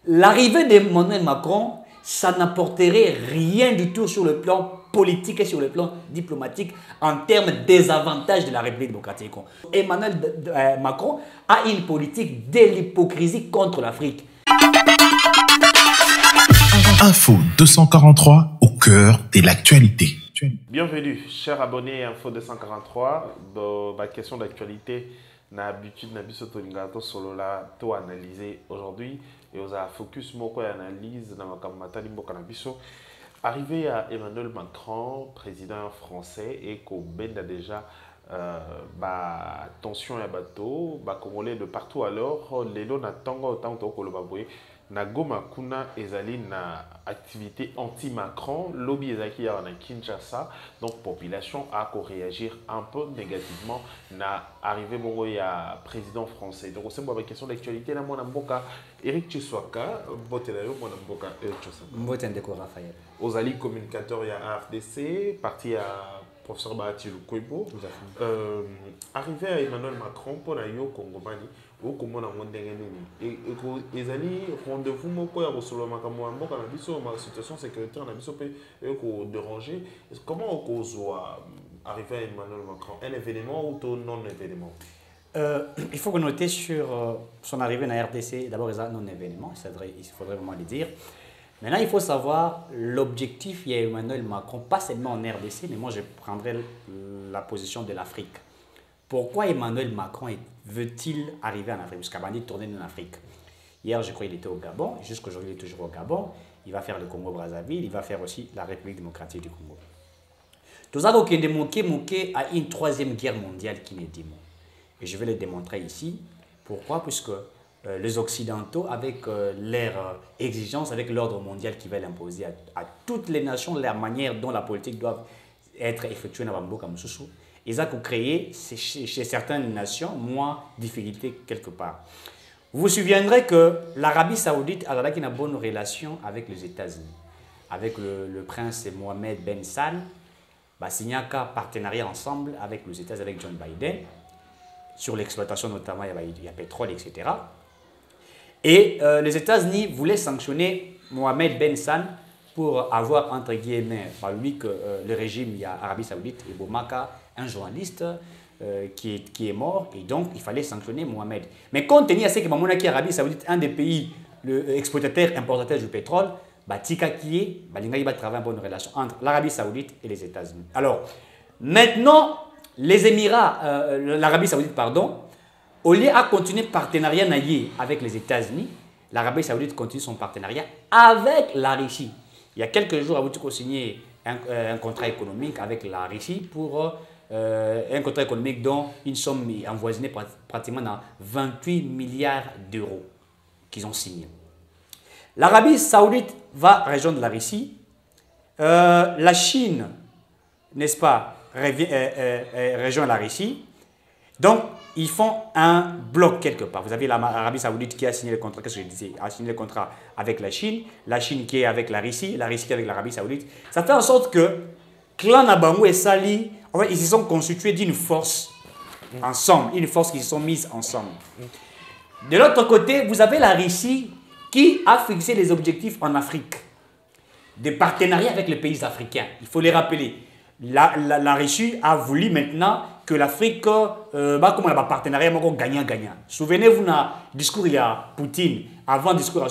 l'arrivée d'Emmanuel Macron, ça n'apporterait rien du tout sur le plan politique et sur le plan diplomatique en termes des avantages de la République démocratique du Congo. Emmanuel Macron a une politique de l'hypocrisie contre l'Afrique. Info 243 au cœur de l'actualité. Bienvenue, chers abonnés Info 243. Ma question d'actualité, na habitude na biso tolinga to solo la to analyser aujourd'hui et on a focus moko analyse na makamata limboka na biso. Arrivé à Emmanuel Macron, président français, et qu'on benda déjà tension et bateau, congolais de partout alors, les lots n'attendent autant que le baboué. Na Goma kuna ezali na activité anti-Macron, lobby ezaki ya na Kinshasa, donc population a réagir un peu négativement na arrivé bongo ya président français. Donc c'est une question d'actualité na mona mboka Eric Tshisekedi, botelayo mona mboka Tshisekedi. Mboten de Raphaël. Ozali communicateur ya AFDC, parti à professeur Bahati Lukwebo. Arrivé à Emmanuel Macron pour la yo Congomani. Et ezali rendez-vous moko ya kosolo makambo mboka na biso ma situation sécuritaire na biso pe ko déranger. Comment on soit arrivé à Emmanuel Macron, un événement ou un non événement? Il faut noter sur son arrivée à RDC, d'abord il y a un non événement, il faudrait vraiment le dire. Maintenant il faut savoir l'objectif il y a Emmanuel Macron, pas seulement en RDC, mais moi je prendrais la position de l'Afrique. Pourquoi Emmanuel Macron veut-il arriver en Afrique? Parce qu'il a dit tourner en Afrique. Hier, je crois qu'il était au Gabon. Jusqu'aujourd'hui, il est toujours au Gabon. Il va faire le Congo-Brazzaville. Il va faire aussi la République démocratique du Congo. Tout ça, il y a une troisième guerre mondiale qui n'est dit. Et je vais le démontrer ici. Pourquoi? Puisque les Occidentaux, avec leurs exigences, avec l'ordre mondial qu'ils veulent imposer à toutes les nations, la manière dont la politique doit être effectuée dans Bambo comme Soussou, ils ont créé chez certaines nations moins difficultés quelque part. Vous vous souviendrez que l'Arabie Saoudite a une bonne relation avec les États-Unis. Avec le prince Mohammed Ben Salman, signé un partenariat ensemble avec les États-Unis, avec John Biden, sur l'exploitation notamment, il y a pétrole, etc. Et les États-Unis voulaient sanctionner Mohammed Ben Salman pour avoir, entre guillemets, par lui que le régime, il y a Arabie Saoudite et Boumaka, un journaliste qui est mort, et donc il fallait sanctionner Mohamed. Mais compte tenu à ce que Mamounaki Arabie Saoudite, un des pays exportateurs, importateurs du pétrole, Tika qui est, va travailler en bonne relation entre l'Arabie Saoudite et les États-Unis. Alors, maintenant, les Émirats, l'Arabie Saoudite, pardon, au lieu de continuer partenariat avec les États-Unis, l'Arabie Saoudite continue son partenariat avec la Russie. Il y a quelques jours, Aboutiko a signé un contrat économique avec la Russie pour un contrat économique dont une somme est avoisinée pratiquement dans 28 milliards d'euros qu'ils ont signé. L'Arabie Saoudite va rejoindre la Russie. La Chine, n'est-ce pas, rejoint la Russie. Donc, ils font un bloc quelque part. Vous avez l'Arabie Saoudite qui a signé le contrat, qu'est-ce que je disais, a signé le contrat avec la Chine qui est avec la Russie qui est avec l'Arabie Saoudite. Ça fait en sorte que Clan Nabango et Sali, en fait, ils se sont constitués d'une force ensemble, une force qui se sont mises ensemble. De l'autre côté, vous avez la Russie qui a fixé les objectifs en Afrique, de partenariat avec les pays africains. Il faut les rappeler. La Russie a voulu maintenant que l'Afrique, comme un partenariat gagnant-gagnant. Souvenez-vous, dans le discours il y a Poutine, avant le discours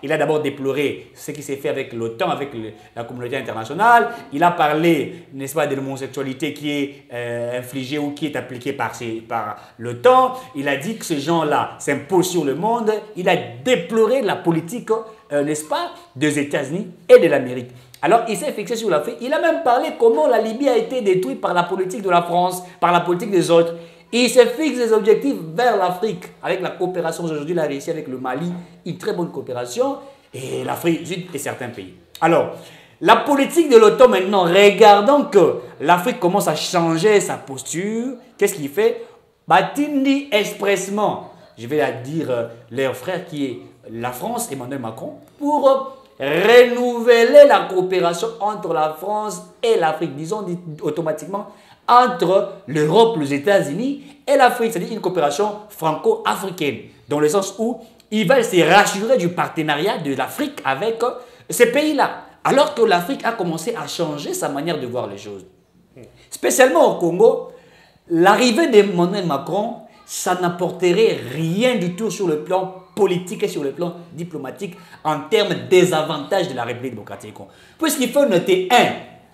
il a d'abord déploré ce qui s'est fait avec l'OTAN, avec la communauté internationale. Il a parlé, n'est-ce pas, de l'homosexualité qui est infligée ou qui est appliquée par l'OTAN. Il a dit que ces gens-là s'imposent sur le monde. Il a déploré la politique, n'est-ce pas, des États-Unis et de l'Amérique. Alors, il s'est fixé sur l'Afrique. Il a même parlé comment la Libye a été détruite par la politique de la France, par la politique des autres. Il se fixe des objectifs vers l'Afrique, avec la coopération aujourd'hui, la Russie avec le Mali, une très bonne coopération, et l'Afrique et certains pays. Alors, la politique de l'OTAN maintenant, regardant que l'Afrique commence à changer sa posture, qu'est-ce qu'il fait? Batindi expressement, je vais la dire, leur frère qui est la France, Emmanuel Macron, pour renouveler la coopération entre la France et l'Afrique, disons automatiquement entre l'Europe, les États-Unis et l'Afrique, c'est-à-dire une coopération franco-africaine, dans le sens où il va se rassurer du partenariat de l'Afrique avec ces pays-là. Alors que l'Afrique a commencé à changer sa manière de voir les choses. Spécialement au Congo, l'arrivée d'Emmanuel Macron, ça n'apporterait rien du tout sur le plan politique et sur le plan diplomatique en termes des avantages de la République démocratique du Congo. Puisqu'il faut noter,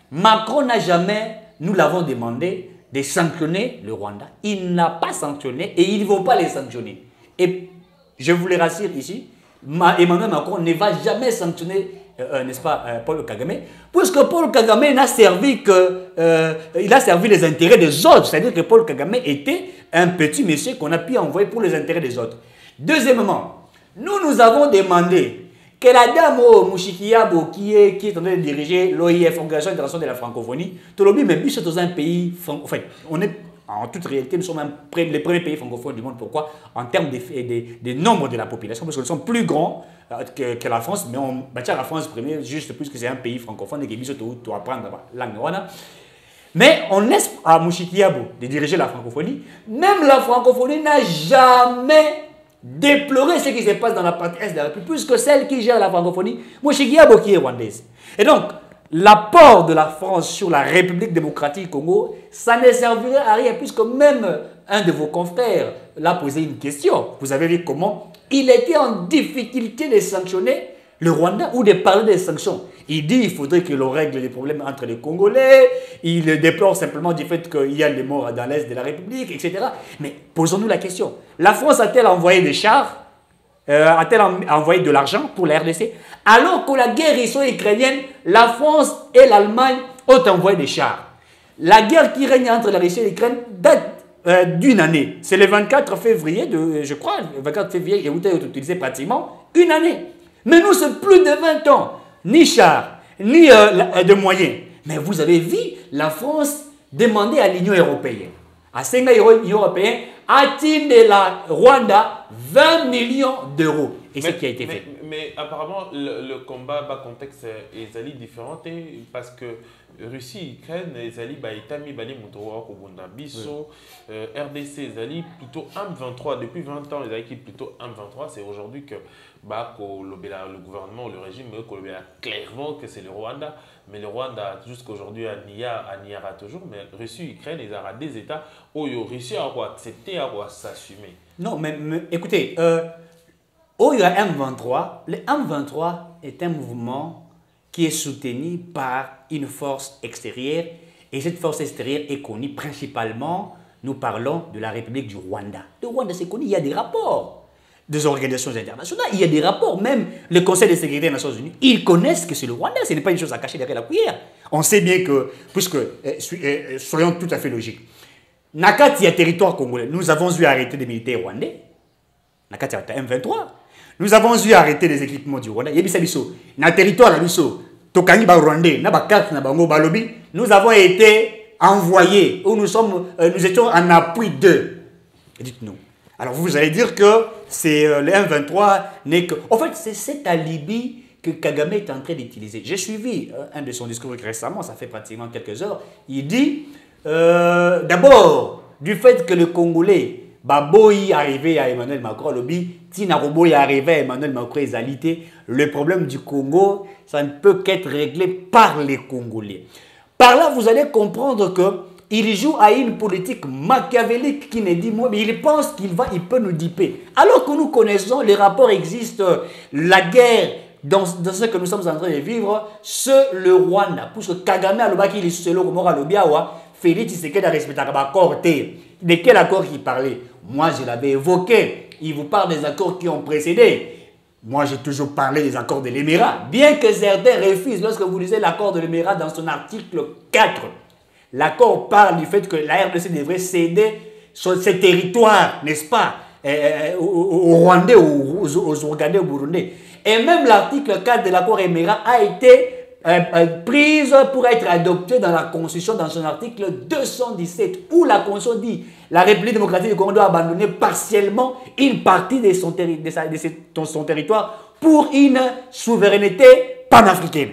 Macron n'a jamais, nous l'avons demandé, de sanctionner le Rwanda. Il n'a pas sanctionné et ils ne vont pas les sanctionner. Et je vous le rassure ici, Emmanuel Macron ne va jamais sanctionner, n'est-ce pas, Paul Kagame, puisque Paul Kagame n'a servi que, il a servi les intérêts des autres. C'est-à-dire que Paul Kagame était un petit monsieur qu'on a pu envoyer pour les intérêts des autres. Deuxièmement, nous avons demandé que la dame Mouchikiyabo, qui est en train de diriger l'OIF, Organisation internationale de la francophonie, Tolobi, mais nous sommes un pays, en fait, on est, en toute réalité, nous sommes les premiers pays francophones du monde. Pourquoi? En termes de nombre de la population, parce que nous sommes plus grands que la France, mais on bâtit la France première, juste puisque c'est un pays francophone et que nous doit apprendre la langue. Mais on laisse à Mouchikiyabo de diriger la francophonie. Même la francophonie n'a jamais déploré ce qui se passe dans la partie est de la République, puisque celle qui gère la francophonie, Mouchikiyabo qui est rwandaise. Et donc, l'apport de la France sur la République démocratique du Congo, ça ne servirait à rien, puisque même un de vos confrères l'a posé une question. Vous avez vu comment il était en difficulté de sanctionner le Rwanda ou de parler des sanctions. Il dit qu'il faudrait que l'on règle les problèmes entre les Congolais. Il déplore simplement du fait qu'il y a des morts dans l'Est de la République, etc. Mais posons-nous la question. La France a-t-elle envoyé des chars? A-t-elle envoyé de l'argent pour la RDC? Alors que la guerre russo-ukrainienne, la France et l'Allemagne ont envoyé des chars. La guerre qui règne entre la Russie et l'Ukraine date d'une année. C'est le 24 février, je crois, le 24 février, et vous avez utilisé pratiquement une année. Mais nous, c'est plus de 20 ans. Ni chars, ni de moyens. Mais vous avez vu la France demander à l'Union européenne, à 5 l'Union européenne, atteindre la Rwanda 20 millions d'euros. Et c'est ce qui a été fait. Mais apparemment, le combat, le contexte est différent parce que Russie, Ukraine, Zali, Itami, Bali, Moutoro, Kobunda, Bisso, RDC, Zali, plutôt M23. Depuis 20 ans, les Zali qui plutôt M23. C'est aujourd'hui que le gouvernement, le régime, clairement que c'est le Rwanda. Mais le Rwanda, jusqu'aujourd'hui, à Niara toujours. Mais Russie, Ukraine, ils ont des États où ils ont réussi à accepter, à s'assumer. Non, mais écoutez, où il y a M23, le M23 est un mouvement qui est soutenu par une force extérieure. Et cette force extérieure est connue principalement, nous parlons de la République du Rwanda. Le Rwanda, c'est connu, il y a des rapports des organisations internationales, il y a des rapports, même le Conseil de sécurité des Nations Unies, ils connaissent que c'est le Rwanda, ce n'est pas une chose à cacher derrière la cuillère. On sait bien que, puisque, soyons tout à fait logiques, Nakati, il y a territoire congolais, nous avons eu arrêter des militaires rwandais, Nakati, il y a M23, nous avons eu arrêter des équipements du Rwanda, dans le territoire de Tokani Rwandais, nous avons été envoyés, où nous étions en appui d'eux. Dites-nous. Alors vous allez dire que c'est le M23 n'est que... En fait, c'est cet alibi que Kagame est en train d'utiliser. J'ai suivi un de son discours récemment, ça fait pratiquement quelques heures. Il dit, d'abord, du fait que le Congolais, Baboy arrivé à Emmanuel Macron, Lobby, Tinaroboy arrivé à Emmanuel Macron et Zalité, le problème du Congo, ça ne peut qu'être réglé par les Congolais. Par là, vous allez comprendre que il joue à une politique machiavélique qui ne dit moi, mais il pense il peut nous diper. Alors que nous connaissons, les rapports existent, la guerre dans ce que nous sommes en train de vivre, c'est le Rwanda. Parce que Kagame a le baki, il est solo, comme on a Félix Tshisekedi a respecté l'accord. De quel accord il parlait? Moi, je l'avais évoqué. Il vous parle des accords qui ont précédé. Moi, j'ai toujours parlé des accords de l'Émirat. Bien que certains refusent, lorsque vous lisez l'accord de l'Émirat dans son article 4, l'accord parle du fait que la RDC devrait céder ses territoires, n'est-ce pas, aux Rwandais, aux Ougandais, aux Burundais. Et même l'article 4 de l'accord Émirat a été prise pour être adoptée dans la Constitution, dans son article 217, où la Constitution dit la République démocratique du Congo doit abandonner partiellement une partie de son territoire pour une souveraineté panafricaine.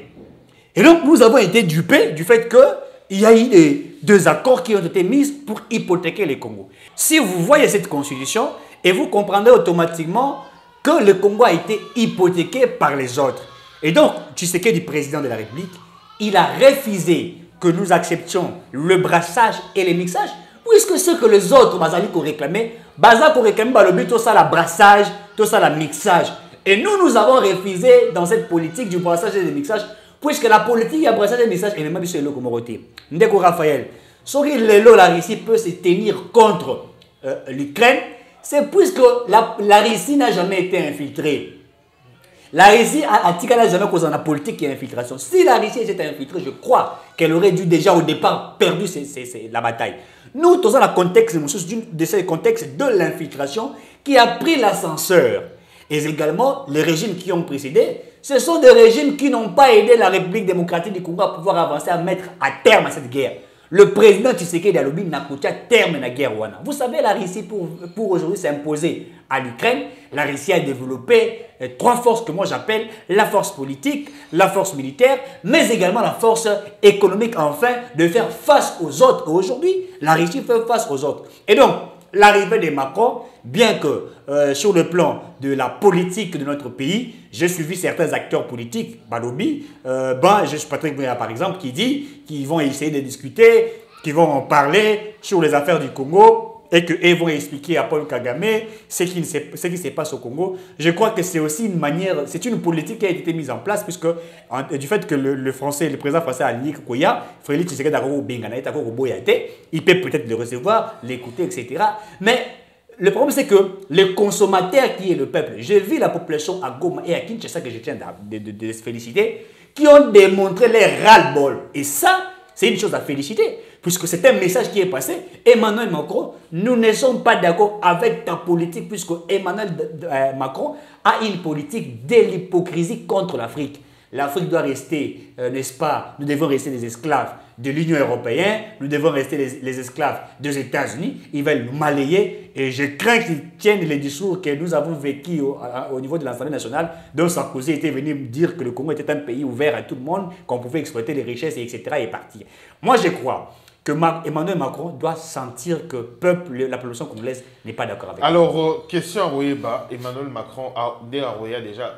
Et donc, nous avons été dupés du fait qu'il y a eu deux accords qui ont été mis pour hypothéquer les Congos. Si vous voyez cette Constitution, et vous comprendrez automatiquement que le Congo a été hypothéqué par les autres. Et donc, Tshisekedi, président de la République, il a refusé que nous acceptions le brassage et le mixage, puisque ce que les autres bazali ko réclamé, baza ko réclamé balobi tout ça la brassage, tout ça la mixage. Et nous avons refusé dans cette politique du brassage et du mixage, puisque la politique du brassage et du mixage est même sur le Comoroté. Ndeko Raphaël, si la Russie peut se tenir contre l'Ukraine, c'est puisque la Russie n'a jamais été infiltrée. La Russie n'a jamais causé la politique qui est infiltration. Si la Russie était infiltrée, je crois qu'elle aurait dû déjà au départ perdu la bataille. Nous, dans le contexte de ce contexte de l'infiltration qui a pris l'ascenseur. Et également, les régimes qui ont précédé, ce sont des régimes qui n'ont pas aidé la République démocratique du Congo à pouvoir avancer, à mettre à terme à cette guerre. Le président Tshisekedi Alobi n'a pas à terme à la guerre. Vous savez, la Russie, pour aujourd'hui s'imposer à l'Ukraine, la Russie a développé 3 forces que moi j'appelle la force politique, la force militaire, mais également la force économique, enfin, de faire face aux autres. Aujourd'hui, la Russie fait face aux autres. Et donc, l'arrivée de Macron, bien que sur le plan de la politique de notre pays, j'ai suivi certains acteurs politiques, Balobi, je suis Patrick Bouya par exemple, qui dit qu'ils vont essayer de discuter, qu'ils vont en parler sur les affaires du Congo et qu'ils vont expliquer à Paul Kagame ce qui se passe au Congo. Je crois que c'est aussi une manière, c'est une politique qui a été mise en place puisque du fait que le président français Ali Koya, Félix Tshisekedi il peut peut-être le recevoir, l'écouter, etc. Mais le problème, c'est que les consommateurs qui est le peuple, j'ai vu la population à Goma et à Kinshasa, que je tiens de féliciter, qui ont démontré leur ras-le-bol. Et ça, c'est une chose à féliciter, puisque c'est un message qui est passé. Emmanuel Macron, nous ne sommes pas d'accord avec ta politique, puisque Emmanuel Macron a une politique de l'hypocrisie contre l'Afrique. L'Afrique doit rester, n'est-ce pas, nous devons rester des esclaves de l'Union européenne, nous devons rester les esclaves des États-Unis, ils veulent nous malayer et je crains qu'ils tiennent les discours que nous avons vécu au niveau de l'Assemblée nationale, dont Sarkozy était venu dire que le Congo était un pays ouvert à tout le monde, qu'on pouvait exploiter les richesses, etc. et partir. Moi, je crois que Emmanuel Macron doit sentir que la population congolaise n'est pas d'accord avec lui. Alors, question à Royeba, Emmanuel Macron a déjà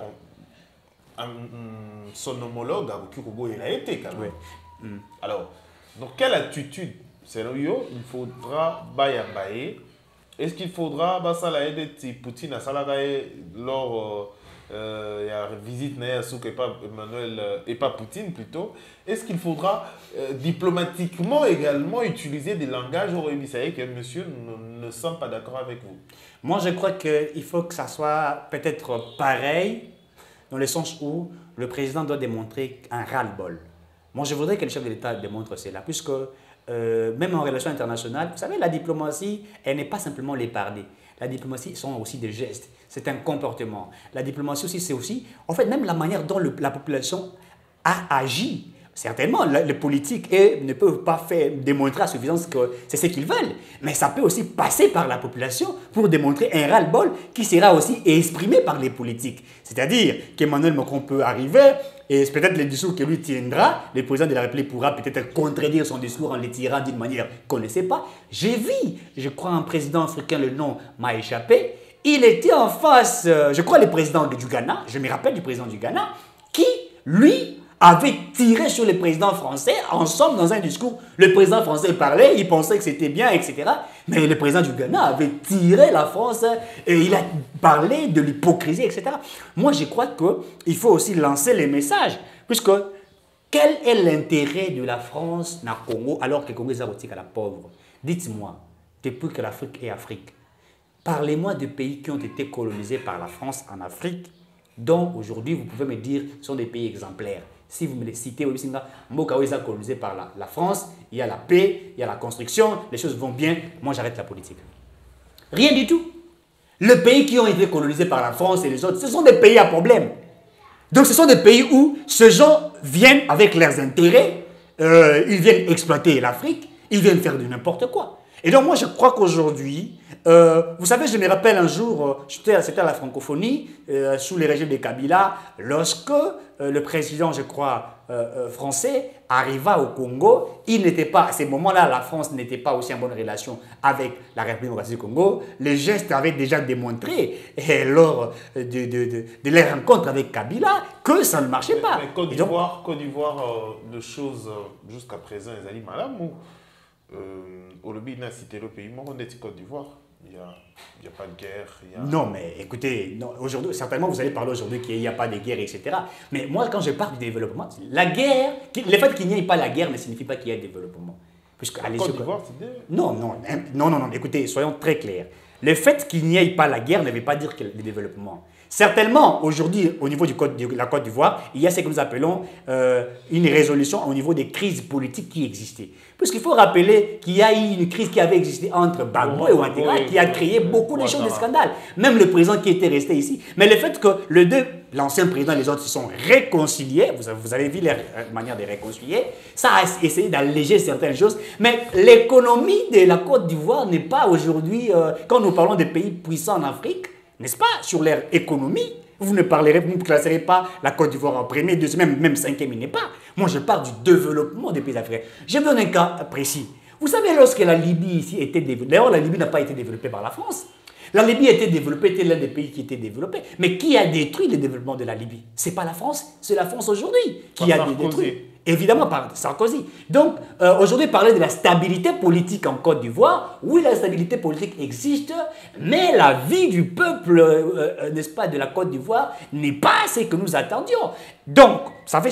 son homologue à Kukubo, il a été quand même. Oui. Alors, donc quelle attitude, selon vous, il faudra bayambaye? Est-ce qu'il faudra Poutine à Salagaye lors la visite Emmanuel et pas Poutine plutôt? Est-ce qu'il faudra diplomatiquement également utiliser des langages au Rémi que monsieur ne semble pas d'accord avec vous? Moi, je crois qu'il faut que ça soit peut-être pareil, dans le sens où le président doit démontrer un ras-le-bol. Moi, je voudrais que le chef de l'État démontre cela, puisque même en relation internationale, vous savez, la diplomatie, elle n'est pas simplement les parler. La diplomatie, ce sont aussi des gestes, c'est un comportement. La diplomatie aussi, c'est aussi, en fait, même la manière dont la population a agi. Certainement, les politiques ne peuvent pas démontrer à suffisance que c'est ce qu'ils veulent. Mais ça peut aussi passer par la population pour démontrer un ras-le-bol qui sera aussi exprimé par les politiques. C'est-à-dire qu'Emmanuel Macron peut arriver et peut-être le discours que lui tiendra, le président de la République pourra peut-être contredire son discours en le tirant d'une manière qu'on ne sait pas. J'ai vu, je crois, un président africain, le nom m'a échappé. Il était en face, je crois, le président du Ghana, je me rappelle du président du Ghana, qui, lui, avait tiré sur le président français, ensemble dans un discours. Le président français parlait, il pensait que c'était bien, etc. Mais le président du Ghana avait tiré la France et il a parlé de l'hypocrisie, etc. Moi, je crois qu'il faut aussi lancer les messages, puisque quel est l'intérêt de la France dans le Congo alors que le Congo est à la pauvre? Dites-moi, depuis que l'Afrique est Afrique, parlez-moi de pays qui ont été colonisés par la France en Afrique, dont aujourd'hui vous pouvez me dire sont des pays exemplaires. Si vous me les citez, Mokaou est colonisé par la France, il y a la paix, il y a la construction, les choses vont bien, moi j'arrête la politique. Rien du tout. Les pays qui ont été colonisés par la France et les autres, ce sont des pays à problème. Donc ce sont des pays où ces gens viennent avec leurs intérêts, ils viennent exploiter l'Afrique, ils viennent faire de n'importe quoi. Et donc moi je crois qu'aujourd'hui, Vous savez, je me rappelle un jour, c'était à la francophonie, sous les régimes de Kabila, lorsque le président, je crois, français arriva au Congo, il n'était pas, à ces moments-là, la France n'était pas aussi en bonne relation avec la République démocratique du Congo. Les gestes avaient déjà démontré, et lors de les rencontres avec Kabila, que ça ne marchait pas. Mais Côte d'Ivoire, de choses jusqu'à présent, ils allaient mal ou au lobby n'a cité le pays, mais on est Côte d'Ivoire. Il n'y a pas de guerre. Non, mais écoutez, aujourd'hui, certainement vous allez parler aujourd'hui qu'il n'y a pas de guerre, etc. Mais moi, quand je parle du développement, la guerre, le fait qu'il n'y ait pas la guerre ne signifie pas qu'il y ait développement. Puisque, Côte d'Ivoire, c'est non, écoutez, soyons très clairs. Le fait qu'il n'y ait pas la guerre ne veut pas dire que le développement. Certainement, aujourd'hui, au niveau de la Côte d'Ivoire, il y a ce que nous appelons une résolution au niveau des crises politiques qui existaient. Puisqu'il faut rappeler qu'il y a eu une crise qui avait existé entre Gbagbo et Ouattara qui a créé beaucoup de choses, de scandales. Même le président qui était resté ici. Mais le fait que l'ancien président et les autres se sont réconciliés, vous avez vu leur manière de réconcilier, ça a essayé d'alléger certaines choses. Mais l'économie de la Côte d'Ivoire n'est pas aujourd'hui, quand nous parlons des pays puissants en Afrique, n'est-ce pas, sur leur économie, vous ne classerez pas la Côte d'Ivoire en premier, deuxième, même cinquième, il n'est pas. Moi, je parle du développement des pays africains. Je vous donne un cas précis. Vous savez, lorsque la Libye ici était développée, d'ailleurs, la Libye n'a pas été développée par la France. La Libye était développée, était l'un des pays qui était développé. Mais qui a détruit le développement de la Libye? Ce n'est pas la France, c'est la France aujourd'hui qui a détruit. Évidemment par Sarkozy. Donc, aujourd'hui, parler de la stabilité politique en Côte d'Ivoire, oui, la stabilité politique existe, mais la vie du peuple, n'est-ce pas, de la Côte d'Ivoire n'est pas ce que nous attendions. Donc, ça veut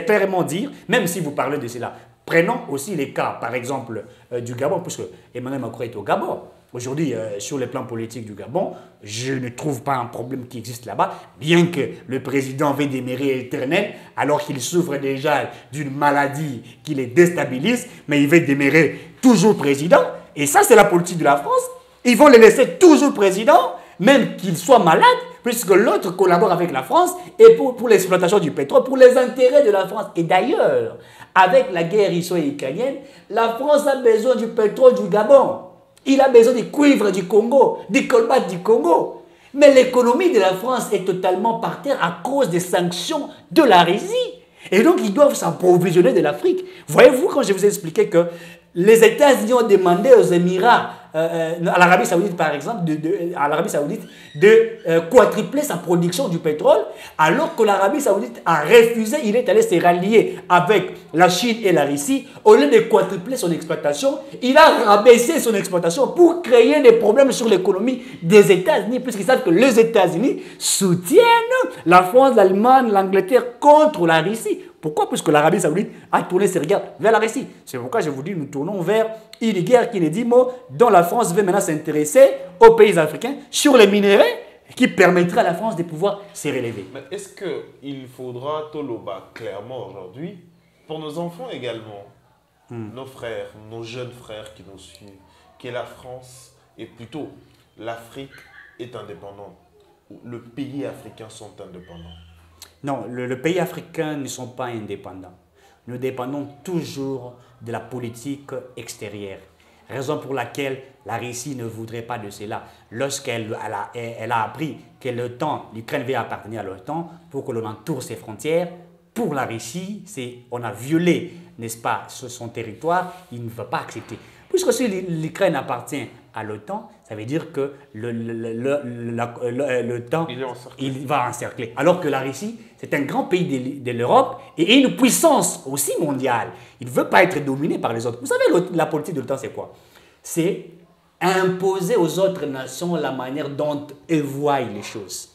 clairement dire, même si vous parlez de cela, prenons aussi les cas, par exemple, du Gabon, puisque Emmanuel Macron est au Gabon. Aujourd'hui, sur le plan politique du Gabon, je ne trouve pas un problème qui existe là-bas, bien que le président veuille demeurer éternel, alors qu'il souffre déjà d'une maladie qui les déstabilise, mais il veut demeurer toujours président. Et ça, c'est la politique de la France. Ils vont le laisser toujours président, même qu'il soit malade, puisque l'autre collabore avec la France et pour l'exploitation du pétrole, pour les intérêts de la France. Et d'ailleurs, avec la guerre russo-ukrainienne, la France a besoin du pétrole du Gabon. Il a besoin du cuivre du Congo, du colbert du Congo. Mais l'économie de la France est totalement par terre à cause des sanctions de la Russie. Et donc, ils doivent s'approvisionner de l'Afrique. Voyez-vous, quand je vous ai expliqué que les États-Unis ont demandé aux Émirats, à l'Arabie Saoudite par exemple, à l'Arabie Saoudite de quadrupler sa production du pétrole, alors que l'Arabie Saoudite a refusé, il est allé se rallier avec la Chine et la Russie, au lieu de quadrupler son exploitation, il a rabaissé son exploitation pour créer des problèmes sur l'économie des États-Unis, puisqu'ils savent que les États-Unis soutiennent la France, l'Allemagne, l'Angleterre contre la Russie. Pourquoi? Puisque l'Arabie Saoudite a tourné ses regards vers la Russie. C'est pourquoi je vous dis, nous tournons vers une guerre qui n'est dit mot, dont la France veut maintenant s'intéresser aux pays africains sur les minéraux qui permettra à la France de pouvoir se relever. Mais est-ce qu'il faudra Toloba clairement aujourd'hui, pour nos enfants également, nos frères, nos jeunes frères qui nous suivent, que la France, et plutôt l'Afrique est indépendante, ou les pays africains sont indépendants? Non, les pays africains ne sont pas indépendants. Nous dépendons toujours de la politique extérieure. Raison pour laquelle la Russie ne voudrait pas de cela. Lorsqu'elle a appris que l'Ukraine va appartenir à l'OTAN, pour que l'on entoure ses frontières, pour la Russie, on a violé, n'est-ce pas, son territoire, il ne va pas accepter. Puisque si l'Ukraine appartient à l'OTAN, ça veut dire que l'OTAN il va encercler. Alors que la Russie, c'est un grand pays de l'Europe et une puissance aussi mondiale. Il ne veut pas être dominé par les autres. Vous savez, la politique de l'OTAN, c'est quoi? C'est imposer aux autres nations la manière dont elles voient les choses.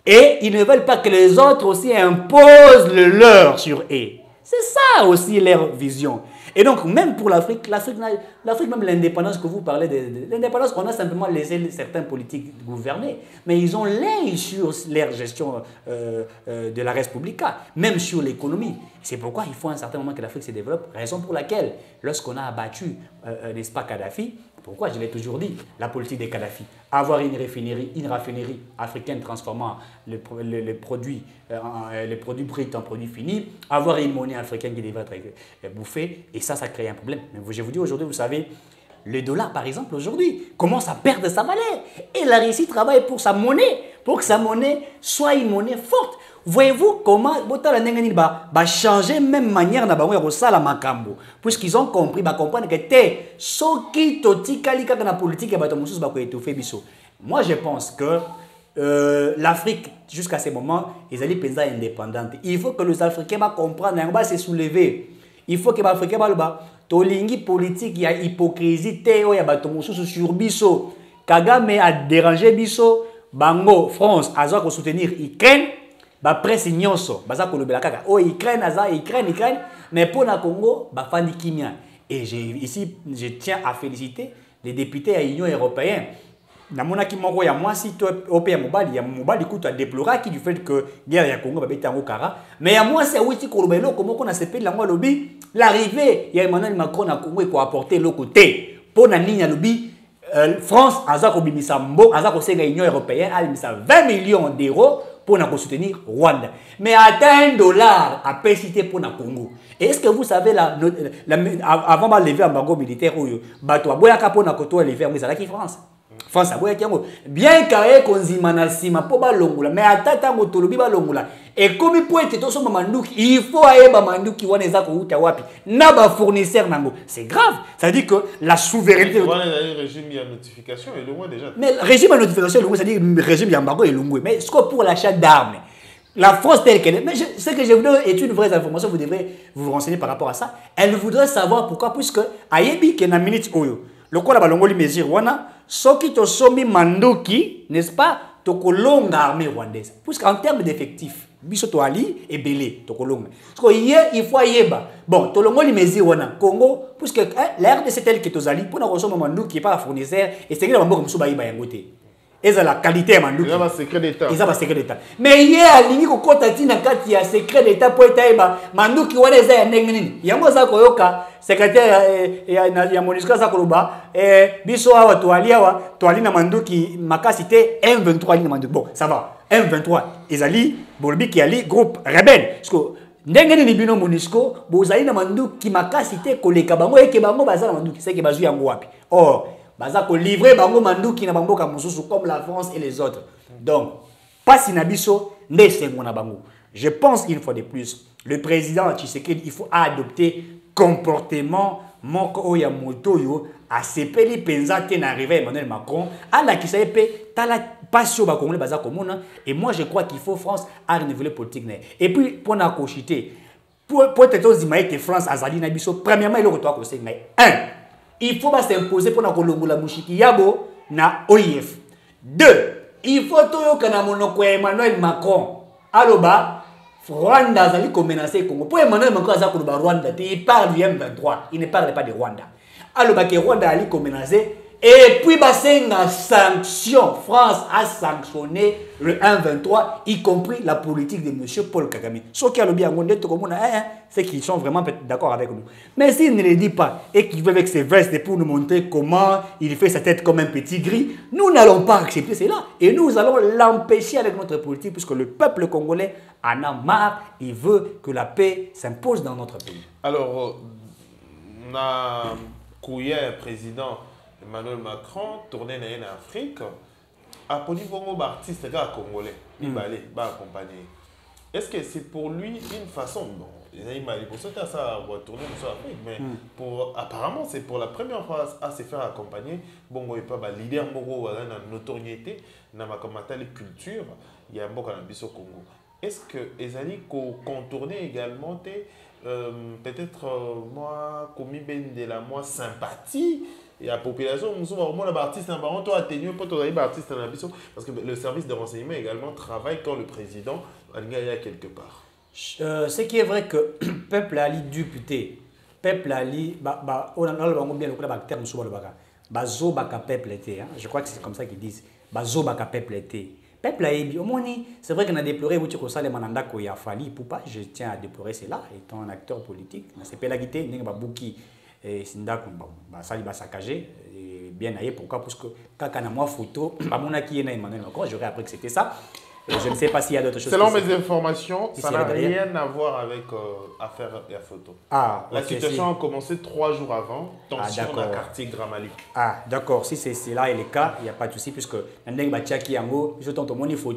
Et ils ne veulent pas que les autres aussi imposent le leur sur eux. C'est ça aussi leur vision. Et donc, même pour l'Afrique, même l'indépendance que vous parlez, l'indépendance, on a simplement laissé certains politiques gouverner. Mais ils ont l'œil sur leur gestion de la Respublica, même sur l'économie. C'est pourquoi il faut à un certain moment que l'Afrique se développe. Raison pour laquelle, lorsqu'on a abattu, n'est-ce pas, Kadhafi, pourquoi je l'ai toujours dit, la politique des Kadhafi, avoir une raffinerie africaine transformant les produits bruts en produits finis, avoir une monnaie africaine qui devrait être bouffée, et ça crée un problème. Mais je vous dis aujourd'hui, vous savez, le dollar, par exemple, aujourd'hui, commence à perdre sa valeur. Et la Russie travaille pour sa monnaie, pour que sa monnaie soit une monnaie forte. Voyez-vous comment va changer même manière na bango ya kosala makambo, puisqu'ils ont compris, ba comprendre que te soki totikali kaka na politique ya bato mosusu ba ko étouffer biso. Moi je pense que l'Afrique jusqu'à ce moment ils allaient penser indépendante. Il faut que les Africains va comprendre, va se soulever. Il faut que les Africains va tolingi politique ya hypocrisie te o ya bato mosusu sur biso. Kagame a dérangé biso, bango France aza ko soutenir Ukraine. Ba presse nyonso baza kolobela kaka oh Ukraine aza Ukraine mais pour na Congo ba fandi kimia et ici je tiens à féliciter les députés à l'Union européenne namona ki moko ya mwasi to opé mobali kutu a déploré qui du fait que guerre ya Congo ba beta ngo kara mais ya mwasi awiti kolobela komoko na sepeli la moi lobby l'arrivée ya Emmanuel Macron na Congo et ko apporter le côté pour na ligne lobby France aza ko bimisa mbo aza ko senga Union européenne a bimisa 20 millions d'euros pour nous soutenir Rwanda. Mais atteint $1 à pécité pour le Congo. Est-ce que vous savez, avant de lever un embargo militaire, bato aboyaka pour nous lever un qui France. France aboyaka bien carré konzimana sima po ba longula mais atata motolobi ba longula et comme pour être to so manduki il faut ayeba manduki wana eza ko uta wapi na ba fournisseur nango c'est grave ça veut dire que la souveraineté le régime de notification est loin déjà mais le régime de notification c'est à dire le régime d'embargo est loin mais ce que pour l'achat d'armes la France telle qu'elle est, mais ce que je vous donne est une vraie information, vous devrez vous renseigner par rapport à ça. Elle voudrait savoir pourquoi, puisque Ayebi qui est dans minute oyo, le quoi la balongoli mesure wana, soki to somi mandoki, n'est-ce pas, to kolonga armée rwandaise. Puisqu'en termes d'effectifs, biso to ali et belé to kolonga. Parce que hier il faut yeba. Bon, to longoli mesure wana Congo, puisque l'air de c'est elle qui to ali pour na ressources mandoki qui est pas fournisseur et c'est que la bambo comme souba yiba yangote. Et ça la qualité de mandoki. Ils ont un secret d'État. Ils ont un secret d'État. Mais hier, il y a un secret d'État pour être mandoki wana eza ya ndenge nini. Yango za koyoka secrétaire ya MONUSCO za koloba biso awa to ali na mandoki makasi te M23 na mandoki. Bon, ça va. M23 ezali bolbi ki ali groupe rebelle. Parce que ndenge nini bino MONUSCO bozali na mandoki makasi te koleka bango eke bango baza na mandoki c'est que bazu yango wapi. Or baza ko livrer bango manduki na bamboka mususu comme la France et les autres. Donc, pas sinabiso ne sengona bango. Je pense une fois de plus, le président Tshisekedi, il faut adopter comportement moko oya moto yo a sepeli penza te na arrivé Emmanuel Macron à la qui sape tala passion ba congolais baza komona et moi je crois qu'il faut France à renouveler politique et puis pour na kochiter pour être zimaï que France azali na biso premièrement il faut ko senga il faut s'imposer pour la mouchiki yabo na OIF. 2. Il faut que na monoko Emmanuel Macron. Aloba, Rwanda azali ko menacer Congo. Pour Emmanuel Macron azali ko Rwanda, il parle du M23, il ne parle pas de Rwanda. Aloba que Rwanda ali ko menacer et puis basenga sanction. France a sanctionné le M23, y compris la politique de M. Paul Kagame. Ce qui a le bien, c'est qu'ils sont vraiment d'accord avec nous. Mais s'il ne le dit pas et qu'il veut avec ses vestes pour nous montrer comment il fait sa tête comme un petit gris, nous n'allons pas accepter cela. Et nous allons l'empêcher avec notre politique puisque le peuple congolais en a marre. Il veut que la paix s'impose dans notre pays. Alors, on a un président Emmanuel Macron tourné en Afrique. A poni bongo artiste congolais, il va aller, va accompagner. Est-ce que c'est pour lui une façon, bon, pour ça ça va tourner sur l'Afrique, mais pour apparemment c'est pour la première fois à se faire accompagner. Bongo et pas leader bongo na notoriété, na makamata les cultures, il y a un bon cannabis au Congo. Est-ce que ezali contourner également peut-être moi commis ben de la moi sympathie et la population nous sommes vraiment l'artiste un baron toi atténué pour toi l'artiste en ambition parce que le service de renseignement également travaille quand le président a quelque part. Ce qui est vrai que peuple ali député peuple ali on a bien le terme sur le baga bazo baka peuple était je crois que c'est comme ça qu'ils disent bazo baka peuple était peuple ayebi omoni c'est vrai qu'on a déploré wuti ko sale mananda ko ya fali poupa je tiens à déplorer cela étant un acteur politique na c'est pelagité ndenge babuki sindako ba sali ba saccagé bien aye pourquoi parce que kaka na moi photo ba monaki na Emmanuel Macron j'aurais appris que c'était ça Je ne sais pas s'il y a d'autres choses. Selon mes informations, qui ça n'a derrière. rien à voir avec affaire et photo. Ah, La ok, situation a commencé 3 jours avant. Tension dans d'accord. le quartier Gramali. Ah, d'accord. Si c'est là est le cas, il n'y a pas de souci, puisque photo,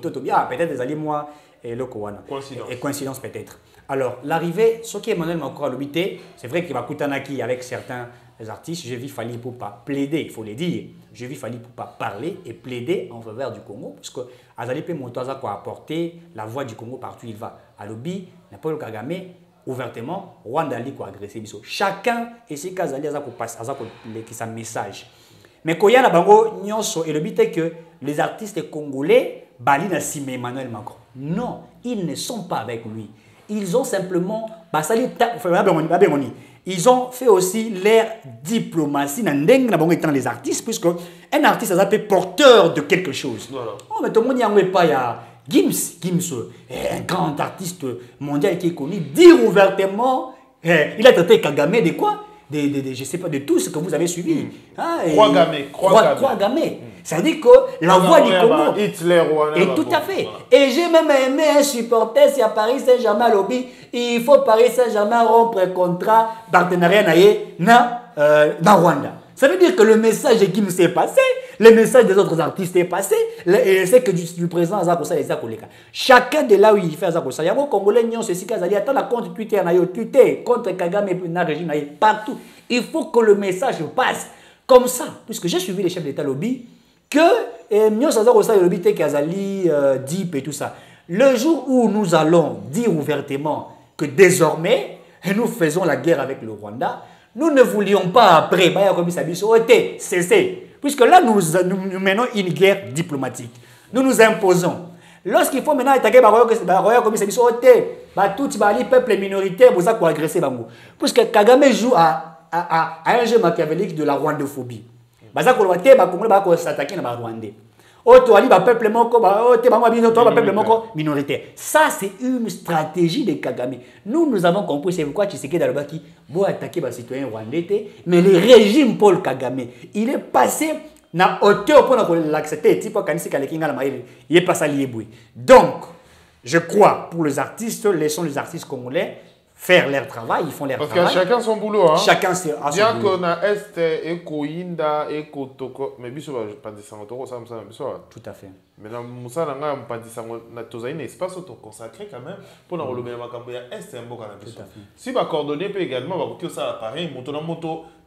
peut-être des alliés, moi, et le Kowana. Coïncidence. Et coïncidence peut-être. Alors, l'arrivée, ce qui est Emmanuel Macron à l'obité, c'est vrai qu'il va Koutanaki avec certains artistes, je vis Fali pour pas plaider, il faut le dire. Je vis Fali pour pas parler et plaider en faveur du Congo, parce que Azali peut apporter la voix du Congo partout où il va. À l'obit, Paul Kagame, ouvertement, Rwanda Ali ko agressé biso. Chacun essaie qu'Azali passe sa message. Mais quand il y a bango nyonso et le but est que les artistes congolais bali na sime Emmanuel Macron. Non, ils ne sont pas avec lui. Ils ont simplement ils ont fait aussi leur diplomatie étant les artistes, puisque un artiste est porteur de quelque chose. Voilà. Oh, mais tout le monde n'y a pas, il y a Gims, un grand artiste mondial qui est connu, dire ouvertement, il a traité Kagame de quoi? Je ne sais pas, de tout ce que vous avez suivi. Croix Gamé. Ça dit que la voix du Congo. Hitler, Et tout à fait. Et j'ai même aimé un supporter, c'est à Paris Saint-Germain lobby. Il faut Paris Saint-Germain rompre contrat partenariat dans Rwanda. Ça veut dire que le message de Kim s'est passé, le message des autres artistes est passé, et c'est que du président Azakosa et Zakoleka. Chacun de là où il fait Azakosa, il y a un Congolais, c'est si Kazali, attends la compte Twitter, Twitter, contre Kagame et le régime, partout. Il faut que le message passe comme ça, puisque j'ai suivi les chefs d'État lobby, que Mio Azakosa et lobby, Kazali, Deep et tout ça. Le jour où nous allons dire ouvertement que désormais, nous faisons la guerre avec le Rwanda, nous ne voulions pas après, cesser. Puisque là, nous menons une guerre diplomatique. Nous nous imposons. Lorsqu'il faut maintenant attaquer tout le peuple minoritaire pour agresser. Puisque Kagame joue à un jeu machiavélique de la rwandophobie. Il s'attaquer à Rwandais. Peuple minoritaire. Ça, c'est une stratégie de Kagame. Nous avons compris, c'est pourquoi Tshisekedi Dalobaki doit attaquer les citoyens rwandais, mais le régime Paul Kagame, il est passé na hauteur pour l'accepter. Il est passé à l'Iéboué. Donc, je crois, pour les artistes, laissons les artistes congolais faire leur travail, ils font leur travail. Parce que chacun son boulot. Hein. Chacun a son bien boulot. Bien qu'on a Est et Koinda et Kotoko, mais biso pas de sango ça tout à fait. Mais dans Moussa Nanga pas de sango na toza un espace auto consacré quand même pour na relever makambo ya Est un boka na biso. Si ba coordonner peut également ba ko ça pareil moto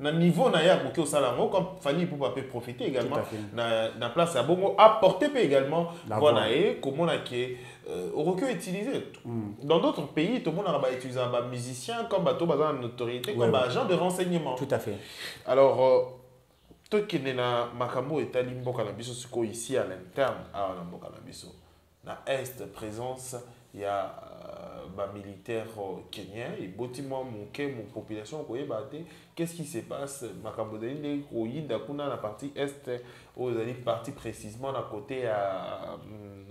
na niveau na ya ko ça la comme Fali pour pas profiter également na place à bongo apporter peut également voilà et comment na qui aurait utilisé. Dans d'autres pays, tout le monde a utilisé un musicien comme bateau basé en autorité, comme agent de renseignement. Tout à fait. Alors, toi qui es na makambo et tali mboka na biso siko ici à l'interne à mboka na biso. Na est présence, il y a ba militaire kenyan et bâtiment mon population ko yebate qu'est-ce qui se passe makambo de ndé ko yinda kuna na partie est aux partie précisément à côté à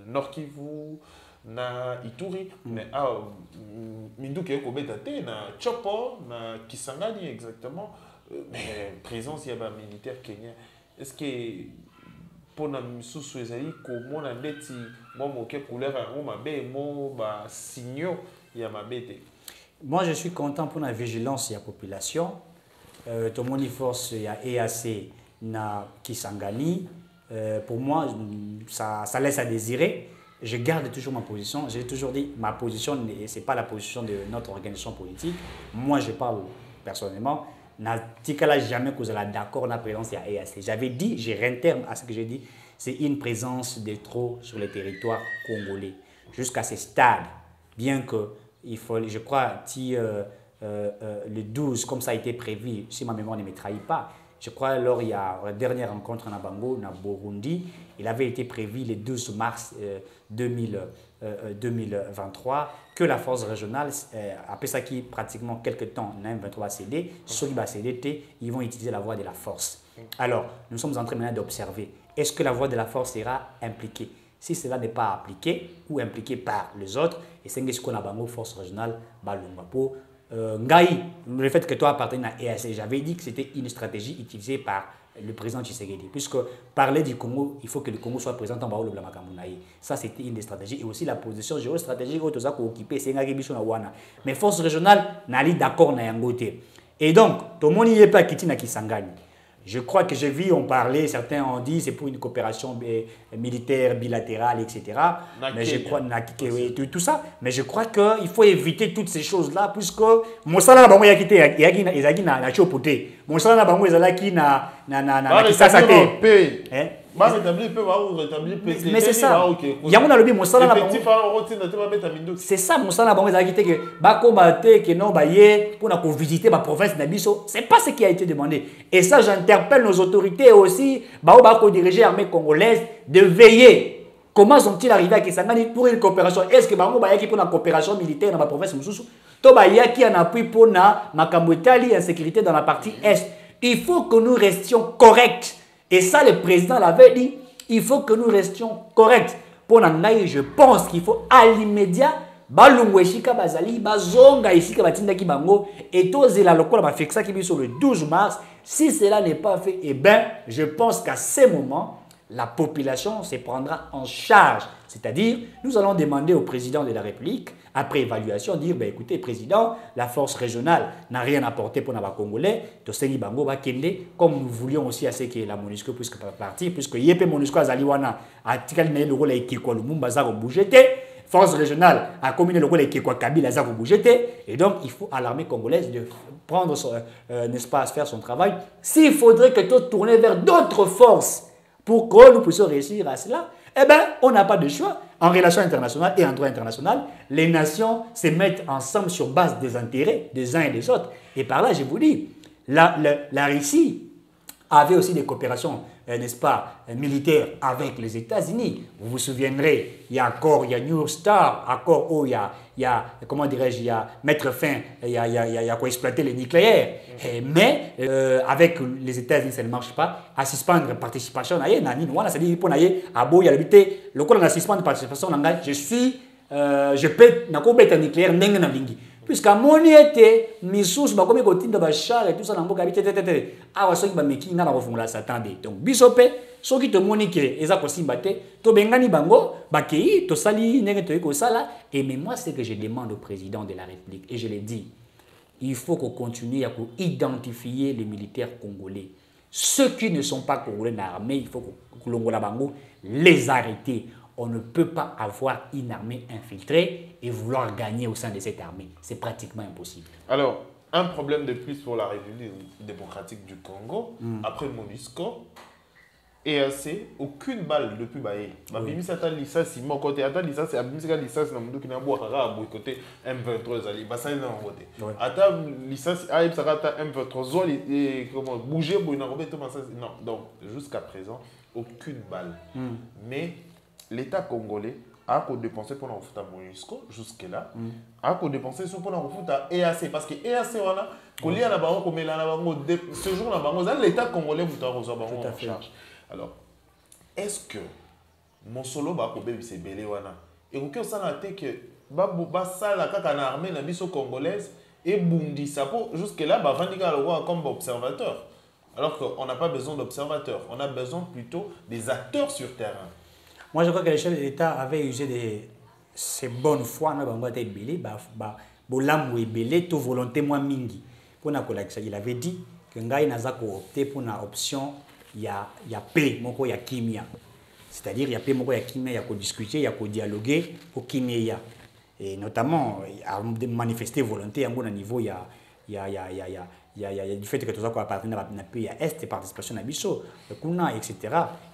Nord Kivu na Ituri mais minduke ko beta te na Chopo na Kisangani exactement mais présence il y a un militaire kenyan est-ce que pour na misusu ezali ko mona ndeti mo moke couleur ya mabe mo ba signaux ya mabete. Moi je suis content pour la vigilance de la population. Tout le monde force il y a EAC na Kisangani. Pour moi ça laisse à désirer. Je garde toujours ma position. J'ai toujours dit ma position, ce n'est pas la position de notre organisation politique. Moi, je parle personnellement. N'a jamais que vous êtes d'accord avec la présence de l'EAC. J'avais dit, je réinterne à ce que j'ai dit, c'est une présence de trop sur le territoire congolais. Jusqu'à ce stade, bien que, il faut, je crois, le 12, comme ça a été prévu, si ma mémoire ne me trahit pas, je crois lors il y a la dernière rencontre en Abango, en Burundi, il avait été prévu le 12 mars 2023 que la force régionale, après ça qui pratiquement quelques temps, n'a 23 CD, ceux qui vont céder, ils vont utiliser la voie de la force. Alors, nous sommes en train maintenant d'observer, est-ce que la voie de la force sera impliquée? Si cela n'est pas appliqué ou impliqué par les autres, et c'est ce qu'on a bango force régionale, le fait que toi appartiennes à EAC, j'avais dit que c'était une stratégie utilisée par le président Tshisekedi. Puisque parler du Congo, il faut que le Congo soit présent en Baolo Blamakamounaï. Ça, c'était une des stratégies. Et aussi la position géostratégique où Tozako occupé, c'est Wana. Mais force régionale, n'allait d'accord na yangote. Et donc, tout le monde n'y est pas Kitina Kisangani. Je crois que j'ai vu, on parlait, certains ont dit c'est pour une coopération militaire, bilatérale, etc. Mais je crois, tout ça. Mais je crois qu'il faut éviter toutes ces choses-là, puisque Moussala Bango Yakite, Yazaki na Chopote. Moussala Bango Yazaki na Kisasate. Mais c'est ça. C'est ça, Moussala Bango Yazaki que Bakomate, que non, Baye, pour visiter ma province d'Abisso. C'est pas ce qui a été demandé. Et ça, j'interpelle nos autorités aussi, Baobako diriger l'armée congolaise, de veiller. Comment sont-ils arrivés à Kisangani pour une coopération? Est-ce que Bango Bayaki pour une coopération militaire dans ma province Moussoussou? Tobayaki en appui pour na Makambouetali insécurité dans la partie Est. Il faut que nous restions corrects. Et ça, le président l'avait dit. Il faut que nous restions corrects. Pour Nangaï, je pense qu'il faut à l'immédiat Balungweshika Bazali, Bazonga ici que Batindaki Bango et Tozela Lokola va fixer qui sur le 12 mars. Si cela n'est pas fait, eh bien, je pense qu'à ce moment, la population se prendra en charge. C'est-à-dire, nous allons demander au président de la République, après évaluation, dire, ben, écoutez, président, la force régionale n'a rien apporté pour les Congolais, Toseni Bango Bakende, comme nous voulions aussi à ce que la MONUSCO puisse partir, puisque Yépe MONUSCO Azaliwana a tiré le rôle avec Kikwa Lumumba Zaro Bougete, force régionale a combiné le rôle avec Kikwa Kabila Zaro Bougete, et donc il faut à l'armée congolaise de prendre son, n'est-ce pas, faire son travail. S'il faudrait que tout tourne vers d'autres forces, pour que nous puissions réussir à cela, eh bien, on n'a pas de choix. En relation internationale et en droit international, les nations se mettent ensemble sur base des intérêts des uns et des autres. Et par là, je vous dis, la Russie avait aussi des coopérations, n'est-ce pas, militaires avec les États-Unis. Vous vous souviendrez, il y a New Star, accord où il y a comment dirais-je, il y a mettre fin, il y a quoi exploiter le nucléaire. Mais avec les États-Unis, ça ne marche pas. À suspendre la participation, c'est-à-dire pour il y a l'habité, le coup de suspendre participation, je peux mettre un nucléaire, puisqu'à mon été, Missous, bakomi kotinda bachar et tout ça, n'ambo kabite tete. Ah, soki ba meki na refungula s'attendre. Donc bisope, soki to monique, eza kosimbate, to bengani bango, bakei, to sali nenge to eko sala. Et mais moi, c'est que je demande au président de la République, et je l'ai dit, il faut qu'on continue à identifier les militaires congolais. Ceux qui ne sont pas congolais dans l'armée, il faut que l'ongola bango les arrêter. On ne peut pas avoir une armée infiltrée et vouloir gagner au sein de cette armée. C'est pratiquement impossible. Alors, un problème de plus pour la République démocratique du Congo, après MONUSCO, EAC, aucune balle depuis Baye. Babimi ça licence, mon côté attends licence, Babimi ça licence na mundu qui na boakara boycotter M23 ali, basa na voter. Attends licence, aïe ça rata M23 zoli et comment bouger pour na remettre non. Donc jusqu'à présent, aucune balle. Mais l'État congolais a dépensé pour la MONUSCO jusque-là, a dépensé pour la EAC. Parce que EAC, voilà, ce jour-là, l'État congolais a reçu en charge. Alors, est-ce que mon solo va se belé wana et que ça n'a été que ça la armée la mission congolaise et bundi ça pour jusque-là va vendre comme observateur. Alors qu'on n'a pas besoin d'observateurs, on a besoin plutôt des acteurs sur terrain. Moi, je crois que les chefs de l'État avaient usé de ces bonnes foi, tout volonté moins mingi. Il avait dit que Ngai n'a opté pour une option, il y a paix, il y a kimia. C'est-à-dire, il y a paix, il y a kimia, il y a discuter, il y a dialoguer pour kimia. Et notamment, à manifester volonté à un niveau, il y a du fait que tout ça appartient à un pays à Est, participation à Bisso, Kuna, etc.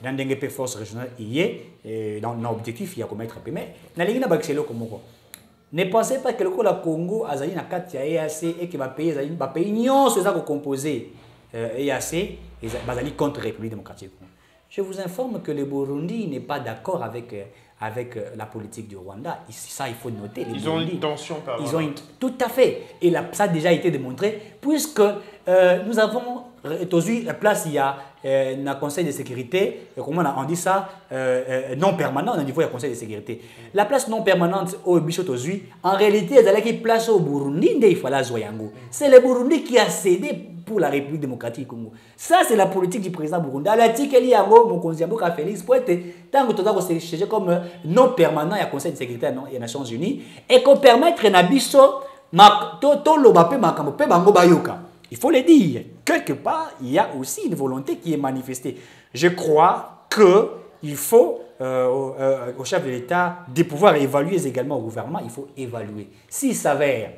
Dans des forces régionales, il y a dans l'objectif, il y a comme être mais dans les gens ne pensez pas que le Congo a une carte EAC et que le pays non c'est ça qu'on composé EAC et contre la République démocratique. Je vous informe que le Burundi n'est pas d'accord avec la politique du Rwanda. Ça, il faut noter. Ils ont une tension permanente. Tout à fait. Et ça a déjà été démontré, puisque nous avons aujourd'hui la place, il y a un conseil de sécurité, comment on dit ça, non permanent, au niveau du conseil de sécurité. La place non permanente au Bichot aujourd'hui, en réalité, elle a une place au Burundi, c'est le Burundi qui a cédé pour la République démocratique du Congo. Ça, c'est la politique du président Burundais. L'article est lié mon conseiller Félix pour être tant que tu as cherché comme non permanent à Conseil de sécurité des Nations Unies et qu'on permette à Nabiso il faut le dire. Quelque part, il y a aussi une volonté qui est manifestée. Je crois qu'il faut, au chef de l'État, de pouvoir évaluer également au gouvernement, il faut évaluer. S'il s'avère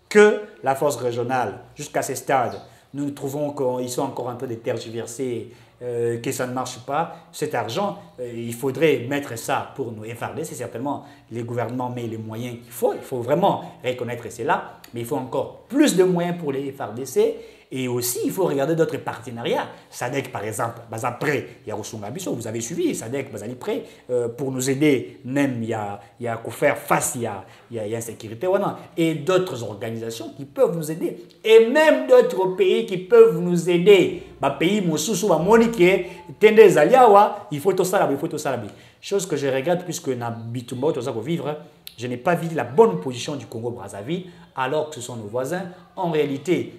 que la force régionale, jusqu'à ce stade, nous trouvons qu'ils sont encore en train de tergiverser, que ça ne marche pas, cet argent, il faudrait mettre ça pour nous FRDC. C'est certainement les gouvernements mettent les moyens qu'il faut. Il faut vraiment reconnaître cela, mais il faut encore plus de moyens pour les FRDC. Et aussi, il faut regarder d'autres partenariats. SADC, par exemple, après, il y a Rossonga Bisso, vous avez suivi, SADC, Bazali prêt pour nous aider. Même, il y a qu'à faire face, il y a insécurité. Et d'autres organisations qui peuvent nous aider. Et même d'autres pays qui peuvent nous aider. Pays, Moussoussou, Monique, Tende Zaliawa, il faut tout ça, il faut tout ça. Chose que je regrette, puisque dans Bitumba, tout ça pour vivre, je n'ai pas vu la bonne position du Congo-Brazzaville, alors que ce sont nos voisins. En réalité,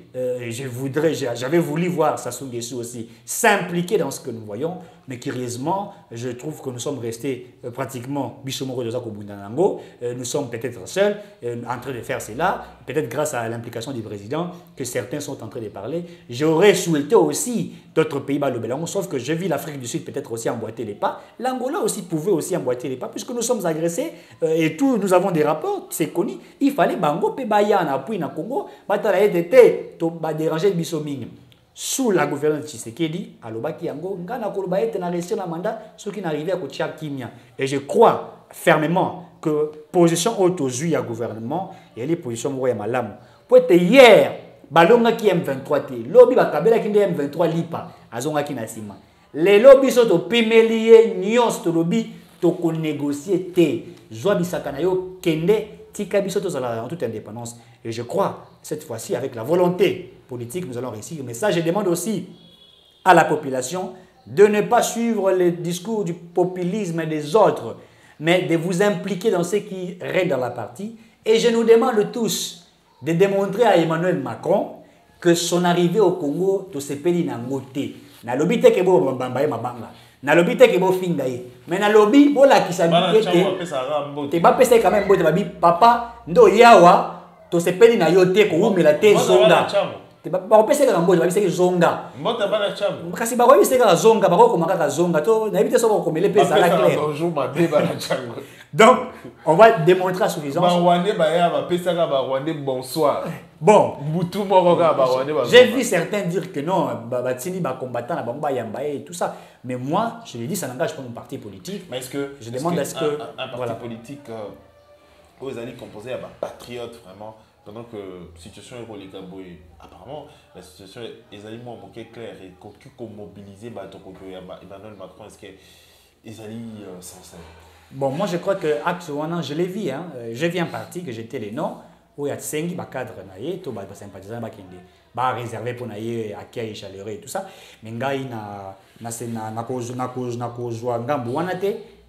j'avais voulu voir Sassou Nguesso aussi s'impliquer dans ce que nous voyons, mais curieusement, je trouve que nous sommes restés pratiquement Bishomoro de Zako Bundanango. Nous sommes peut-être seuls en train de faire cela, peut-être grâce à l'implication du président, que certains sont en train de parler. J'aurais souhaité aussi d'autres pays Balobelango, sauf que j'ai vu l'Afrique du Sud peut-être aussi emboîter les pas. L'Angola aussi pouvait aussi emboîter les pas, puisque nous sommes agressés et tous nous avons des rapports, c'est connu. Il fallait Bango, Pebaya, en appui, dans le Congo, Batala été, déranger Bissoming. Sous la gouvernance de Tshisekedi, à l'Obaki Yango, Ngana Koloba était dans le mandat, ceux qui n'arrivaient à Kotia Kimia. Et je crois fermement que position autosuie à gouvernement, et les positions Mouya Malam. Pour être hier, Balonga qui M23 T, lobby Bakabela qui M23 Lipa, Azonga qui Nasima. Les lobbies sont au Pimelie, Nyons, to lobby, to négocier T. Joabi Sakanayo, Kende, Tika Bisoto en toute indépendance. Et je crois, cette fois-ci, avec la volonté politique, nous allons réussir. Mais ça, je demande aussi à la population de ne pas suivre les discours du populisme des autres, mais de vous impliquer dans ce qui règne dans la partie. Et je nous demande tous de démontrer à Emmanuel Macron que son arrivée au Congo, tout se pédi na ngote. Na lobby te kebo bambaye mabanga. Na lobby te kebo fingaye. Mais na lobby bola kisabite te ba pesa quand même bote babi papa ndo yawa to se pédi na yote ko umela te zonga. Te ba pesa quand bote babi se zonga. Mbota bana chamu. Kasi ba babi se ka zonga ba ko maka zonga to na bite so ko komele pesa la clair. Bonjour ma bé bana chamu. Donc, on va démontrer à suffisance. Bonsoir. Bon, j'ai vu certains dire que non, Batini va combattre et tout ça. Mais moi, je l'ai dit, ça n'engage pas mon parti politique. Mais est-ce que je demande est-ce que un parti politique aux années composé à patriote vraiment pendant que la situation est reliée apparemment la situation est moins claire et qu'on mobiliser Emmanuel Macron est-ce que les alliés sincères. Bon, moi je crois que je l'ai vu, hein. J'ai vu un parti que j'étais les noms où il y a 5 cadres, tout sympathisants réservé pour accueil chaleureux et tout ça. Mais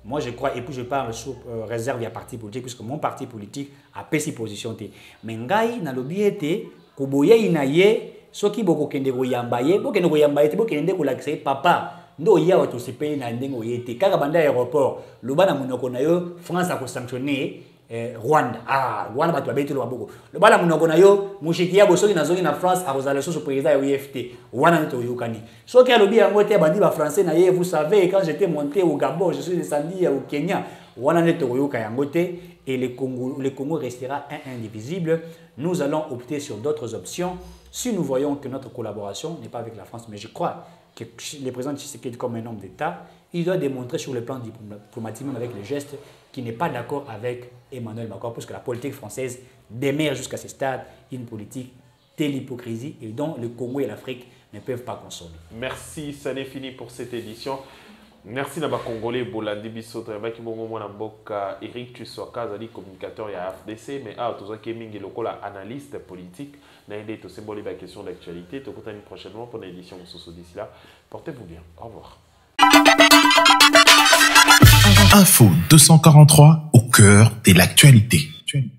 moi je crois, et puis je parle sous réserve à parti politique, puisque mon parti politique a pris ses positions. Mais ngai na lobby était koboye inaye soki boko kende ko yambaye bokende ko yambaye te bokende ko lakse papa ndo ya wato sepe na ndengo yete kaka banda aéroport loba na monoko na yo France a ko sanctionner Rwanda Rwanda bato babeti lo baboko loba na monoko na yo mushiki ya bosoki na zongi na France a rozala so président ya UFT wana nto yokani soki alobi yango te bandi ba français na ye vous savez quand j'étais monté au Gabon je suis descendu au Kenya wana nto yoka yango te et le Congo restera indivisible. Nous allons opter sur d'autres options si nous voyons que notre collaboration n'est pas avec la France. Mais je crois que le président Tshisekedi, comme un homme d'État, il doit démontrer sur le plan diplomatique, même avec les gestes, qu'il n'est pas d'accord avec Emmanuel Macron, parce que la politique française demeure jusqu'à ce stade une politique de l'hypocrisie et dont le Congo et l'Afrique ne peuvent pas consommer. Merci, ça n'est fini pour cette édition. Merci à Congolais Bolandi Bisso travail qui bongo mona mboka Eric Tshwaka zali communicateur ya FDC mais tout ça qui mingi lokola analyste politique na aidé to symbole la question d'actualité to kotani prochainement pour l'édition Soso d'ici là portez-vous bien au revoir. Info 243 au cœur de l'actualité.